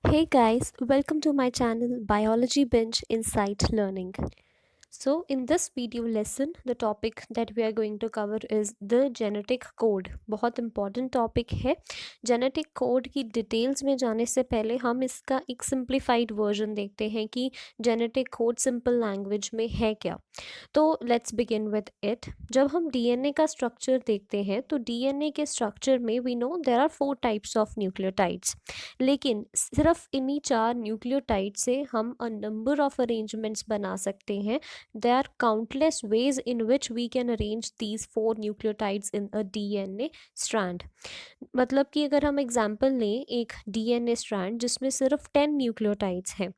Hey guys, welcome to my channel Biology Binge Insight Learning. So, in this video lesson, the topic that we are going to cover is the genetic code. बहुत important topic है. Genetic code की details में जाने से पहले हम इसका एक simplified version देखते हैं कि genetic code simple language में है क्या. तो लेट्स बिगिन विद इट. जब हम डीएनए का स्ट्रक्चर देखते हैं तो डीएनए के स्ट्रक्चर में we know there are 4 types of nucleotides. लेकिन सिर्फ इन्हीं 4 न्यूक्लियोटाइड से हम अ नंबर ऑफ अरेंजमेंट्स बना सकते हैं. There are countless ways in which we can arrange these 4 nucleotides in a DNA strand. मतलब कि अगर हम एग्जांपल लें एक डीएनए स्ट्रैंड जिसमें सिर्फ 10 न्यूक्लियोटाइड्स हैं,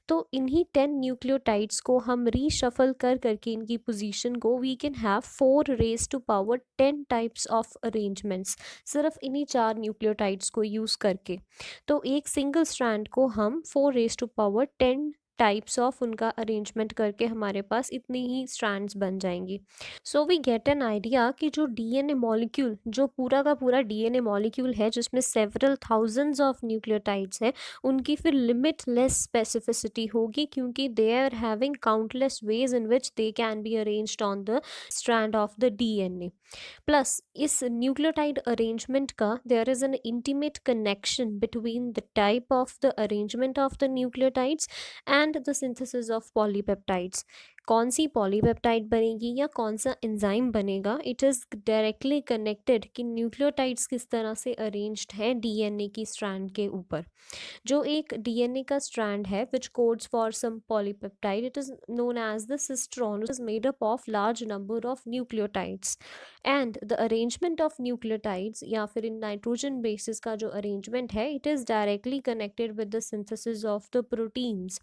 तो इन्हीं 10 न्यूक्लियोटाइड्स को हम रीशफल कर करके इनकी पोजीशन को we can have 4 raise to power 10 types of arrangements, सिर्फ इन्हीं 4 न्यूक्लियोटाइड्स को यूज़ करके. तो एक सिंगल स्ट्रैंड को हम 4 raise to power 10 types of उनका अरेंजमेंट करके हमारे पास इतनी ही स्ट्रैंड्स बन जाएंगी. So we get an idea कि जो डीएनए मॉलिक्यूल, जो पूरा का पूरा डीएनए मॉलिक्यूल है जिसमें सेवरल थाउजेंड्स ऑफ न्यूक्लियोटाइड्स हैं, उनकी फिर लिमिटलेस स्पेसिफिसिटी होगी क्योंकि they are having countless ways in which they can be arranged on the strand of the DNA. Plus इस न्यूक्लियोटाइड अरेंजमेंट का there is an intimate connection between the type of the arrangement of the nucleotides and the synthesis of polypeptides. कौन सी polypeptide बनेगी या कौन सा enzyme बनेगा, it is directly connected कि न्यूक्लियोटाइड्स किस तरह से अरेंज्ड हैं डीएनए की स्ट्रैंड के ऊपर. जो एक डीएनए का स्ट्रैंड है which codes for some polypeptide, it is known as the cistron, is made up of large number of nucleotides. And the arrangement of nucleotides या फिर इन नाइट्रोजन बेसिस का जो अरेंजमेंट है, it is directly connected with the synthesis of the proteins.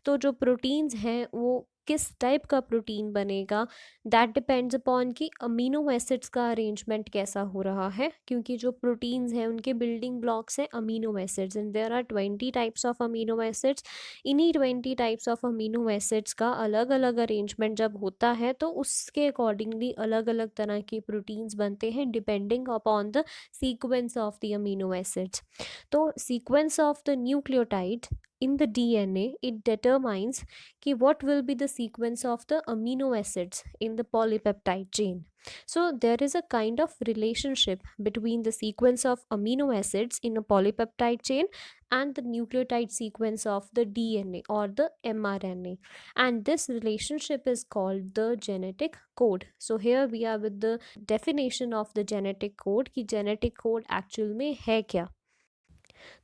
तो जो proteins हैं वो किस टाइप का प्रोटीन बनेगा, दैट डिपेंड्स अपॉन कि अमीनो एसिड्स का अरेंजमेंट कैसा हो रहा है, क्योंकि जो प्रोटीन्स हैं उनके बिल्डिंग ब्लॉक्स हैं amino acids and there are 20 types of amino acids. इन्हीं 20 टाइप्स ऑफ अमीनो एसिड्स का अलग अलग अरेंजमेंट जब होता है तो उसके अकॉर्डिंगली अलग अलग तरह के प्रोटीन्स बनते हैं depending upon the sequence of the amino acids. तो sequence of the nucleotide in the DNA, it determines कि what will be the sequence of the amino acids in the polypeptide chain. So there is a kind of relationship between the sequence of amino acids in a polypeptide chain and the nucleotide sequence of the DNA or the mRNA, and this relationship is called the genetic code. So here we are with the definition of the genetic code कि genetic code actual में है क्या.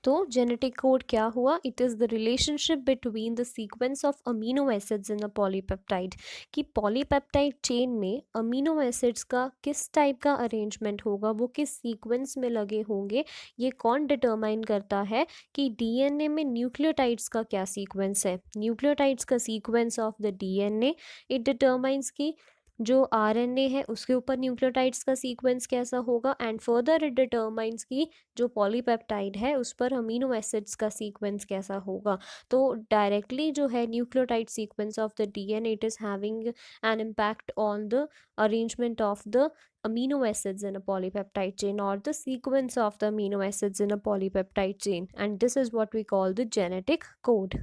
तो genetic code क्या हुआ, it is the relationship between the sequence of amino acids in a polypeptide. कि polypeptide chain में amino acids का किस टाइप का अरेंजमेंट होगा, वो किस सीक्वेंस में लगे होंगे, ये कौन डिटरमाइन करता है कि डीएनए में न्यूक्लियोटाइड्स का क्या सीक्वेंस है. न्यूक्लियोटाइड्स का sequence of the DNA, it determines कि जो आरएनए है उसके ऊपर न्यूक्लियोटाइड्स का सीक्वेंस कैसा होगा, एंड फर्दर इट डिटरमाइंस कि जो पॉलीपेप्टाइड है उस पर अमीनो एसिड्स का सीक्वेंस कैसा होगा. तो डायरेक्टली जो है nucleotide sequence of the DNA, it is having an impact on the arrangement of the amino acids in a polypeptide chain or the sequence of the amino acids in a polypeptide chain, and this is what we call the genetic code.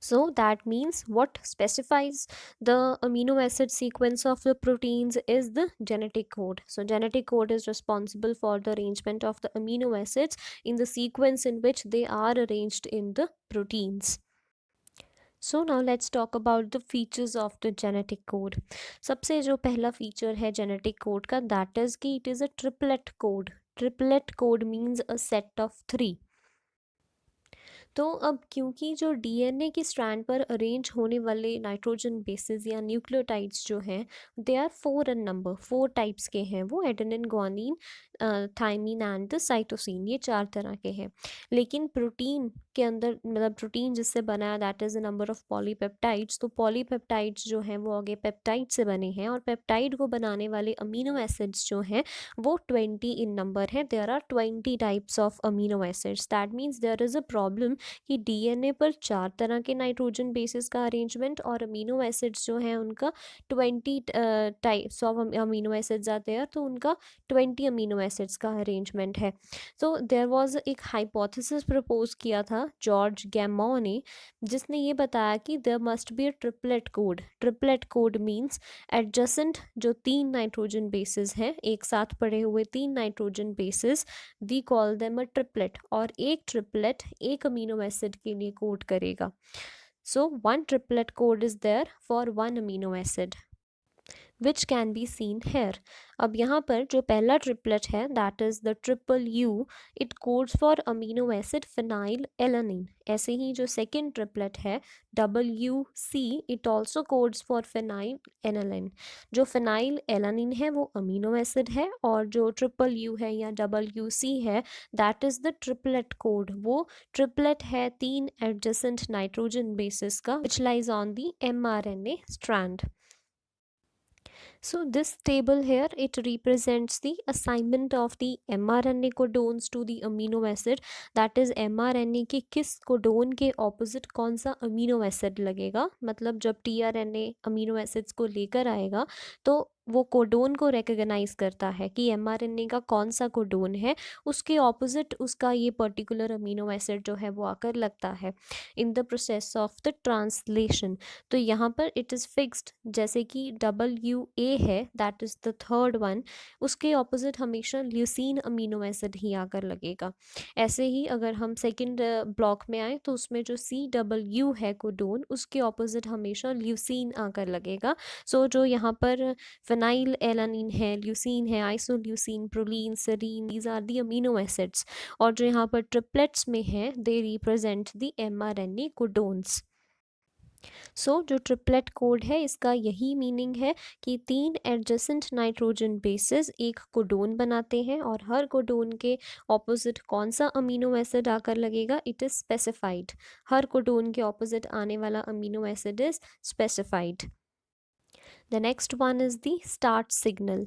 So that means what specifies the amino acid sequence of the proteins is the genetic code. So genetic code is responsible for the arrangement of the amino acids in the sequence in which they are arranged in the proteins. So now let's talk about the features of the genetic code. सबसे जो पहला feature है genetic code का, that is कि it is a triplet code. Triplet code means a set of 3. तो अब क्योंकि जो डीएनए की स्ट्रैंड पर अरेंज होने वाले नाइट्रोजन बेसिस या न्यूक्लियोटाइड्स जो हैं, they are 4 in number, 4 types के हैं वो, adenine, guanine, thymine and the cytosine, ये 4 तरह के हैं. लेकिन प्रोटीन के अंदर, मतलब प्रोटीन जिससे बना है, that is a number of polypeptides. तो पॉलीपेप्टाइड्स जो हैं वो आगे पेप्टाइड से बने हैं, और पेप्टाइड को बनाने वाले अमीनो एसिड्स जो हैं वो 20 इन नंबर हैं. There are 20 types of amino acids. That means there is a problem कि डीएनए पर 4 तरह के नाइट्रोजन बेसिस का अरेंजमेंट और अमीनो एसिड्स जो हैं उनका 20 टाइप्स ऑफ अमीनो एसिड्स आते हैं, तो उनका 20 अमीनो एसिड्स का अरेंजमेंट है। तो देयर वाज एक हाइपोथेसिस प्रपोज किया था जॉर्ज गैमो ने, जिसने ये बताया कि there must be a triplet code. Triplet code means adjacent जो 3 नाइट्रोजन बेसिस हैं, एक साथ पड़े हुए 3 nitrogen bases, we call them a triplet, और एक ट्रिपलेट एक अमीनो एसिड के लिए कोड करेगा। So one triplet code is there for one amino acid which can be seen here. अब यहाँ पर जो पहला ट्रिपलेट है that is the triple U, it codes for amino acid phenylalanine. ऐसे ही जो सेकेंड ट्रिपलेट है WC, it also codes for phenylalanine. जो फिनाइल एलानिन है वो अमीनो एसिड है, और जो ट्रिपल यू है या WC है that is the triplet code. वो ट्रिपलेट है 3 एडजेसेंट नाइट्रोजन बेसिस का which lies on the mRNA strand. So this table here, it represents the assignment of the mRNA codons to the amino acid, that is mRNA के किस codon के opposite कौन सा amino acid लगेगा। मतलब जब tRNA amino acids को लेकर आएगा तो वो कोडोन को रिकग्नाइज करता है कि mRNA का कौन सा कोडोन है, उसके ऑपोजिट उसका ये पर्टिकुलर अमीनो एसिड जो है वो आकर लगता है in the process of the translation. तो यहाँ पर इट इज़ फिक्स्ड, जैसे कि WA है that is the third one, उसके ऑपोजिट हमेशा ल्यूसीन अमीनो एसिड ही आकर लगेगा। ऐसे ही अगर हम सेकंड ब्लॉक में आए तो उसमें जो CW है कोडोन, उसके ऑपोजिट हमेशा ल्यूसीन आकर लगेगा। सो जो यहाँ पर फिनाइल एलानिन है, ल्यूसीन है, isoleucine, proline, serine, these are the amino acids. और जो यहाँ पर ट्रिपलेट्स में है they represent the mRNA codons. So जो ट्रिपलेट कोड है इसका यही मीनिंग है कि 3 एडजेसेंट नाइट्रोजन बेसिस एक कोडोन बनाते हैं, और हर कोडोन के ऑपोजिट कौन सा अमीनो एसिड आकर लगेगा इट इज़ स्पेसिफाइड। हर कोडोन के ऑपोजिट आने वाला amino acid is specified. The next one is the start signal.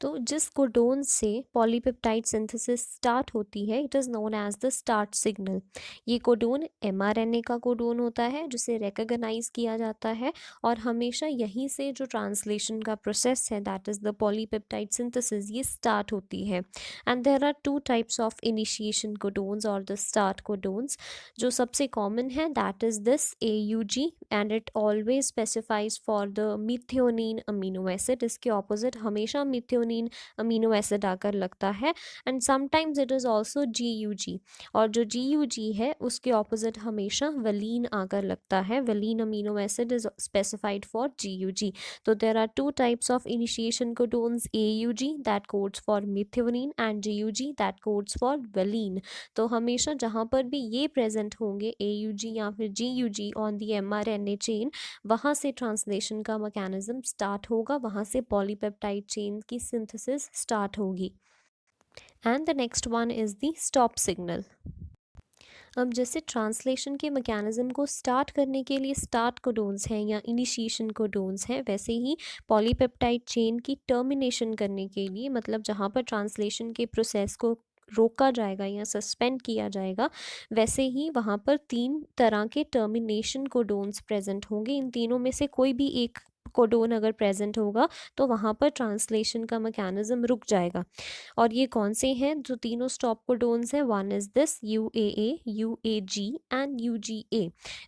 तो जिस कोडोन से पॉलीपेप्टाइड सिंथेसिस स्टार्ट होती है it is known as the start signal. ये कोडोन mRNA का कोडोन होता है जिसे रिकग्नाइज किया जाता है, और हमेशा यहीं से जो ट्रांसलेशन का प्रोसेस है that is the polypeptide synthesis ये स्टार्ट होती है। And there are 2 types of initiation codons और द स्टार्ट कोडोन्स। जो सबसे कॉमन है that is this AUG, and it always specifies for the methionine amino acid. इसके opposite हमेशा methionine amino acid आकर लगता है। And sometimes it is also GUG, और जो GUG है उसके ऑपोजिट हमेशा वलीन आकर लगता है। Valine amino acid is specified for GUG। तो there are 2 types of initiation codons, AUG that codes for methionine and GUG that codes for valine. तो हमेशा जहाँ पर भी ये प्रेजेंट होंगे AUG या फिर GUG on the mRNA chain, वहाँ से ट्रांसलेशन का मैकेनिज्म स्टार्ट होगा, वहाँ से पॉलीपेप्टाइड चेन की सिंथेसिस स्टार्ट होगी। And the next one is the stop signal. अब जैसे ट्रांसलेशन के मैकेनिज्म को स्टार्ट करने के लिए स्टार्ट कोडोन्स हैं या इनिशिएशन कोडोन्स हैं, वैसे ही पॉलीपेप्टाइड चेन की टर्मिनेशन करने के लिए, मतलब जहाँ पर ट्रांसलेशन के प्रोसेस को रोका जाएगा या सस्पेंड किया जाएगा, वैसे ही वहाँ पर 3 तरह के टर्मिनेशन कोडोन्स प्रेजेंट होंगे। इन तीनों में से कोई भी एक कोडोन अगर प्रेजेंट होगा तो वहाँ पर ट्रांसलेशन का मैकेनिज्म रुक जाएगा। और ये कौन से हैं जो तीनों स्टॉप कोडोन्स हैं? One is this UAA, UAG and UGA।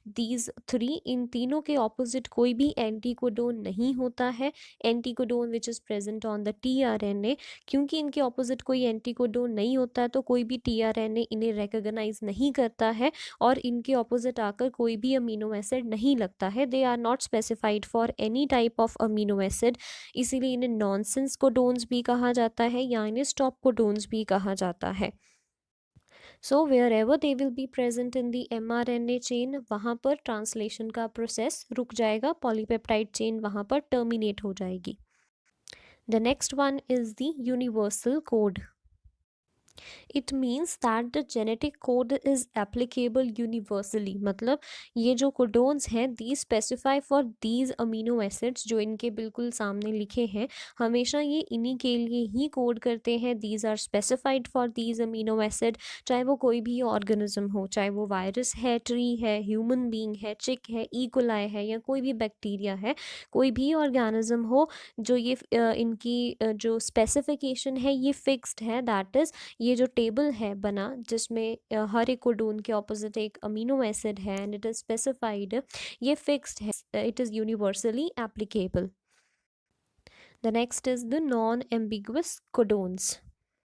These 3, इन तीनों के ऑपोजिट कोई भी एंटी कोडोन नहीं होता है। Anti codon which is present on the tRNA, क्योंकि इनके ऑपोजिट कोई एंटी कोडोन नहीं होता है तो कोई भी tRNA इन्हें रिकग्नाइज नहीं करता है, और इनके ऑपोजिट आकर कोई भी अमीनो एसिड नहीं लगता है। They are not specified for any type of amino acid, इसीलिए इन्हें नॉनसेंस कोडोन्स भी कहा जाता है या इन्हें स्टॉप कोडोन्स भी कहा जाता है। So wherever they will be present in the mRNA chain, वहाँ पर ट्रांसलेशन का प्रोसेस रुक जाएगा, पॉलीपेप्टाइड चेन वहाँ पर टर्मिनेट हो जाएगी। The next one is the universal code. It means that the genetic code is applicable universally, मतलब ये जो कोडोन्स हैं they specify for these amino acids, जो इनके बिल्कुल सामने लिखे हैं, हमेशा ये इन्हीं के लिए ही कोड करते हैं। These are specified for these amino acid, चाहे वो कोई भी ऑर्गेनिज्म हो, चाहे वो वायरस है, ट्री है, ह्यूमन बींग है, चिक है, इकोलाई है, या कोई भी बैक्टीरिया है, कोई भी ऑर्गेनिज्म हो, जो ये इनकी जो स्पेसिफिकेशन है ये फिक्स्ड है। दैट इज़ ये जो टेबल है बना जिसमें हर एक कोडोन के ऑपोजिट एक अमीनो एसिड है एंड इट इज़ स्पेसिफाइड, ये फिक्स्ड है, it is universally applicable. The next is the non ambiguous codons,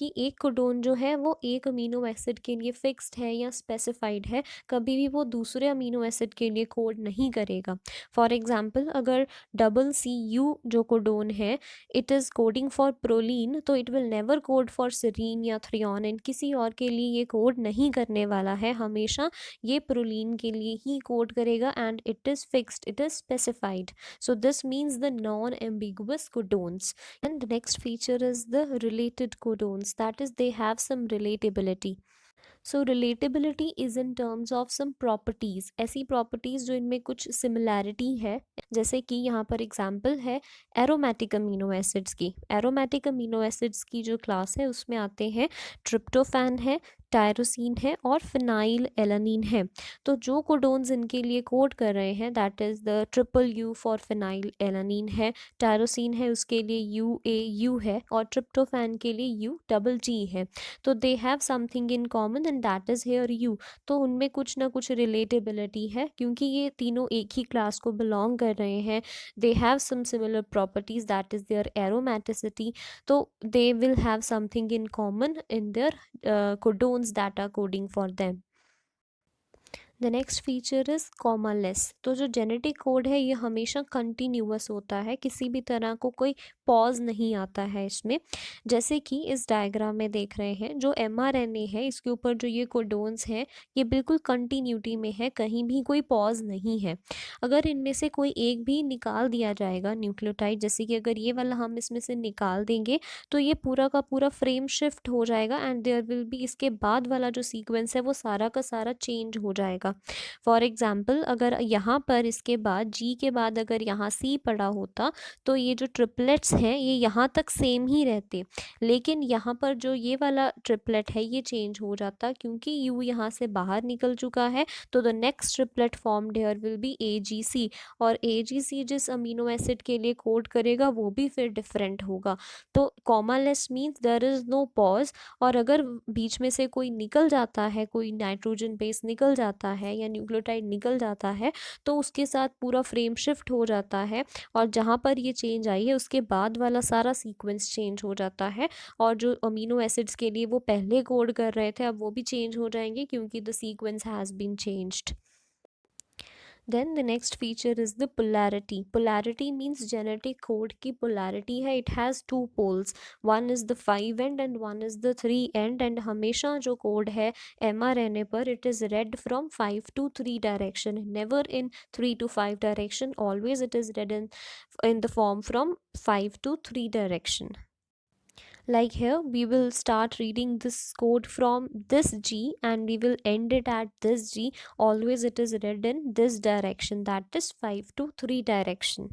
कि एक कोडोन जो है वो एक अमीनो एसिड के लिए फिक्स्ड है या स्पेसिफाइड है, कभी भी वो दूसरे अमीनो एसिड के लिए कोड नहीं करेगा। फॉर एग्जांपल, अगर डबल सी यू जो कोडोन है it is coding for proline, तो it will never code for serine या थ्रियोनिन, किसी और के लिए ये कोड नहीं करने वाला है, हमेशा ये प्रोलीन के लिए ही कोड करेगा and it is fixed, it is specified. So this means the non ambiguous codons. And the next feature is the related codons, that is they have some relatability. So relatability is in terms of some properties, ऐसी properties जो इनमें कुछ similarity है, जैसे कि यहाँ पर example है एरोमेटिक अमीनो एसिड्स की। एरोमेटिक अमीनो एसिड्स की जो क्लास है उसमें आते हैं ट्रिप्टोफैन है, टायरोसिन है और फिनाइल एलानिन है। तो जो कोडोन्स इनके लिए कोड कर रहे हैं that is the triple you for phenylalanine है, टायरोसिन है उसके लिए यू ए यू है, और ट्रिप्टोफैन के लिए यू डबल जी है। तो they have something in common and that is here you. तो उनमें कुछ ना कुछ रिलेटेबिलिटी है क्योंकि ये तीनों एक ही क्लास को बिलोंग कर रहे हैं। They have some similar properties that is their aromaticity, तो they will have something in common in their codons that are coding for them. The next feature is commaless. तो जो जेनेटिक कोड है ये हमेशा continuous होता है, किसी भी तरह को कोई पॉज नहीं आता है इसमें। जैसे कि इस डायग्राम में देख रहे हैं जो mRNA है इसके ऊपर जो ये कोडोन्स हैं ये बिल्कुल कंटिन्यूटी में है, कहीं भी कोई पॉज नहीं है। अगर इनमें से कोई एक भी निकाल दिया जाएगा न्यूक्लियोटाइड, जैसे कि अगर ये वाला हम इसमें से निकाल देंगे तो ये पूरा का पूरा फ्रेम शिफ्ट हो जाएगा एंड देयर विल बी इसके बाद वाला जो सीक्वेंस है वो सारा का सारा चेंज हो जाएगा। फॉर एग्जाम्पल, अगर यहाँ पर इसके बाद जी के बाद अगर यहाँ सी पड़ा होता तो ये जो ट्रिपलेट्स हैं ये यहाँ तक सेम ही रहते, लेकिन यहाँ पर जो ये वाला ट्रिपलेट है ये चेंज हो जाता क्योंकि यू यहाँ से बाहर निकल चुका है। तो the next triplet formed here will be AGC, और AGC जिस अमीनो एसिड के लिए कोड करेगा वो भी फिर डिफरेंट होगा। तो commaless means there is no pause, और अगर बीच में से कोई निकल जाता है, कोई नाइट्रोजन बेस निकल जाता है या न्यूक्लियोटाइड निकल जाता है तो उसके साथ पूरा फ्रेम शिफ्ट हो जाता है, और जहाँ पर ये चेंज आई है उसके बाद वाला सारा सीक्वेंस चेंज हो जाता है, और जो अमीनो एसिड्स के लिए वो पहले कोड कर रहे थे अब वो भी चेंज हो जाएंगे क्योंकि the sequence has been changed. Then the next feature is the polarity. Polarity means genetic code की polarity है, it has two poles. One is the 5 end and one is the 3 end, and हमेशा जो code है mRNA पर it is read from 5 to 3 direction, never in 3 to 5 direction, always it is read in the form from 5 to 3 direction. Like here we will start reading this code from this G and we will end it at this G. Always it is read in this direction, that is 5 to 3 direction.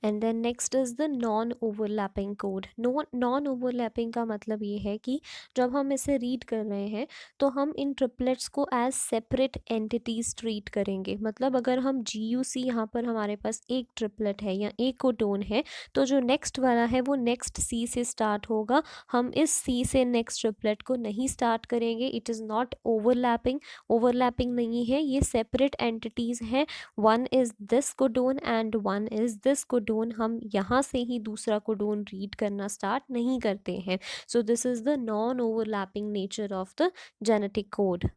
And then next is the non overlapping code. Non overlapping का मतलब ये है कि जब हम इसे read कर रहे हैं तो हम इन ट्रिपलेट्स को एज सेपरेट एंटिटीज़ ट्रीट करेंगे। मतलब अगर हम GUC यहाँ पर हमारे पास एक ट्रिपलेट है या एक कोडोन है तो जो नेक्स्ट वाला है वो नेक्स्ट C से स्टार्ट होगा, हम इस C से नेक्स्ट ट्रिपलेट को नहीं स्टार्ट करेंगे। It is not overlapping, overlapping नहीं है, ये सेपरेट एंटिटीज़ हैं। One is this codon and one is this codon, हम यहाँ से ही दूसरा कोडोन रीड करना स्टार्ट नहीं करते हैं। So this is the non overlapping nature of the genetic code.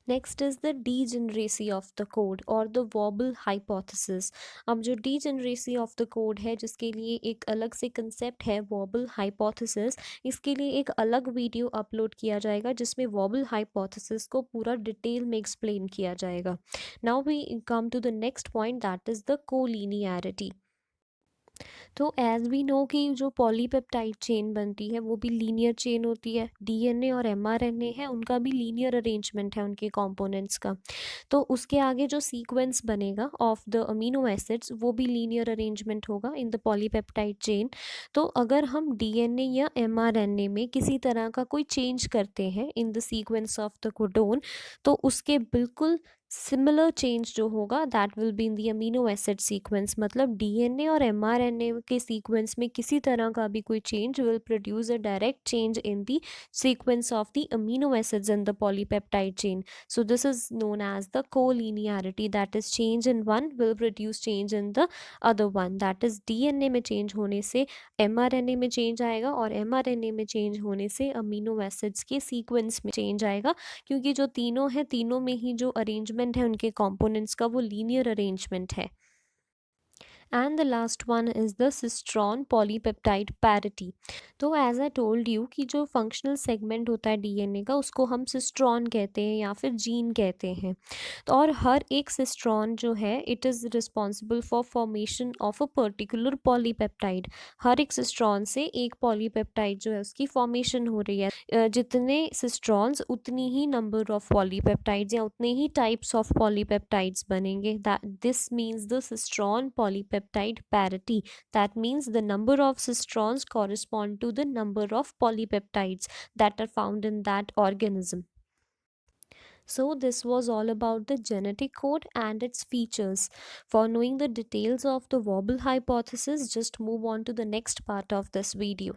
Next is the degeneracy of the code और द वॉबल हाइपोथेसिस। अब जो डीजेनरेसी ऑफ द कोड है जिसके लिए एक अलग से कंसेप्ट है वॉबल हाइपोथेसिस, इसके लिए एक अलग वीडियो अपलोड किया जाएगा जिसमें वॉबल हाइपोथेसिस को पूरा डिटेल में एक्सप्लेन किया जाएगा। Now we come to the next point that is the colinearity. तो एज़ वी नो कि जो पॉलीपेप्टाइड चेन बनती है वो भी लीनियर चेन होती है। डीएनए और एमआरएनए है, उनका भी लीनियर अरेंजमेंट है उनके कंपोनेंट्स का। तो उसके आगे जो सीक्वेंस बनेगा ऑफ द अमीनो एसिड्स वो भी लीनियर अरेंजमेंट होगा इन द पॉलीपेप्टाइड चेन। तो अगर हम डीएनए या एमआरएनए में किसी तरह का कोई चेंज करते हैं in the sequence of the codon, तो उसके बिल्कुल सिमिलर चेंज जो होगा that will be in the amino acid sequence. मतलब डीएनए और एमआरएनए के सीक्वेंस में किसी तरह का भी कोई change will produce a direct change in the sequence of the amino acids in the polypeptide chain. So this is known as the collinearity, that is change in one will produce change in the other one, that is DNA में change होने से mRNA में change आएगा और mRNA में change होने से amino acids के सीक्वेंस में change आएगा, क्योंकि जो तीनों हैं तीनों में ही जो अरेंजमेंट है उनके कंपोनेंट्स का वो लीनियर अरेंजमेंट है। And the last one is the cistron polypeptide parity. तो एज आई टोल्ड यू कि जो फंक्शनल सेगमेंट होता है डीएनए का उसको हम सिस्ट्रॉन कहते हैं या फिर जीन कहते हैं। तो और हर एक सिस्ट्रॉन जो है it is responsible for formation of a particular polypeptide. हर एक सिस्ट्रॉन से एक पॉलीपेप्टाइड जो है उसकी फॉर्मेशन हो रही है। जितने सिस्ट्रॉन्स उतनी ही नंबर ऑफ पॉलीपेप्टाइड्स या उतने ही टाइप्स ऑफ पॉलीपेप्टाइड्स बनेंगे। That this means the cistron polypeptide parity. That means the number of cistrons correspond to the number of polypeptides that are found in that organism. So this was all about the genetic code and its features. For knowing the details of the wobble hypothesis, just move on to the next part of this video.